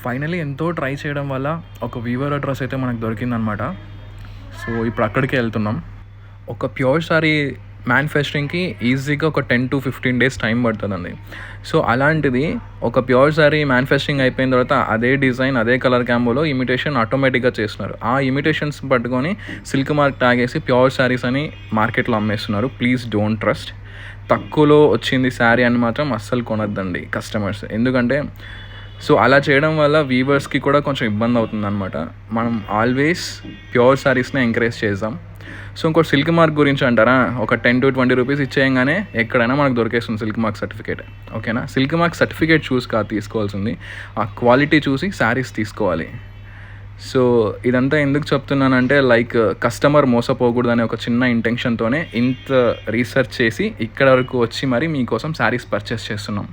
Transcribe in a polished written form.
Finally ఎంతో try చేయడం వల్ల ఒక వీవర్ అడ్రస్ అయితే మనకు దొరికిందనమాట. సో ఇప్పుడు అక్కడికే వెళ్తున్నాం. ఒక ప్యూర్ సారీ మ్యానుఫ్యాక్చరింగ్కి ఈజీగా ఒక 10-15 days టైం పడుతుందండి. సో అలాంటిది ఒక ప్యూర్ సారీ మ్యానుఫ్యాక్చరింగ్ అయిపోయిన తర్వాత అదే డిజైన్ అదే కలర్ క్యాంబోలో ఇమిటేషన్ ఆటోమేటిక్గా చేస్తున్నారు. ఆ ఇమిటేషన్స్ పట్టుకొని సిల్క్ మార్క్ ట్యాగ్ వేసి ప్యూర్ శారీస్ అని మార్కెట్లో అమ్మేస్తున్నారు. Please don't trust. తక్కువలో వచ్చింది శారీ అని మాత్రం అస్సలు కొనొద్దండి కస్టమర్స్. ఎందుకంటే సో అలా చేయడం వల్ల వీవర్స్కి కూడా కొంచెం ఇబ్బంది అవుతుందన్నమాట. మనం ఆల్వేస్ ప్యూర్ శారీస్నే ఎంకరేజ్ చేద్దాం. సో ఇంకోటి సిల్క్ మార్క్ గురించి అంటారా, ఒక 10-20 రూపీస్ ఇచ్చేయంగానే ఎక్కడైనా మనకు దొరికేస్తుంది సిల్క్ మార్క్ సర్టిఫికేట్. ఓకేనా, సిల్క్ మార్క్ సర్టిఫికేట్ చూసి కాదు తీసుకోవాల్సింది, ఆ క్వాలిటీ చూసి శారీస్ తీసుకోవాలి. సో ఇదంతా ఎందుకు చెప్తున్నానంటే లైక్ కస్టమర్ మోసపోకూడదు అనే ఒక చిన్న ఇంటెన్షన్తోనే ఇంత రీసెర్చ్ చేసి ఇక్కడ వరకు వచ్చి మరి మీకోసం శారీస్ పర్చేస్ చేస్తున్నాం.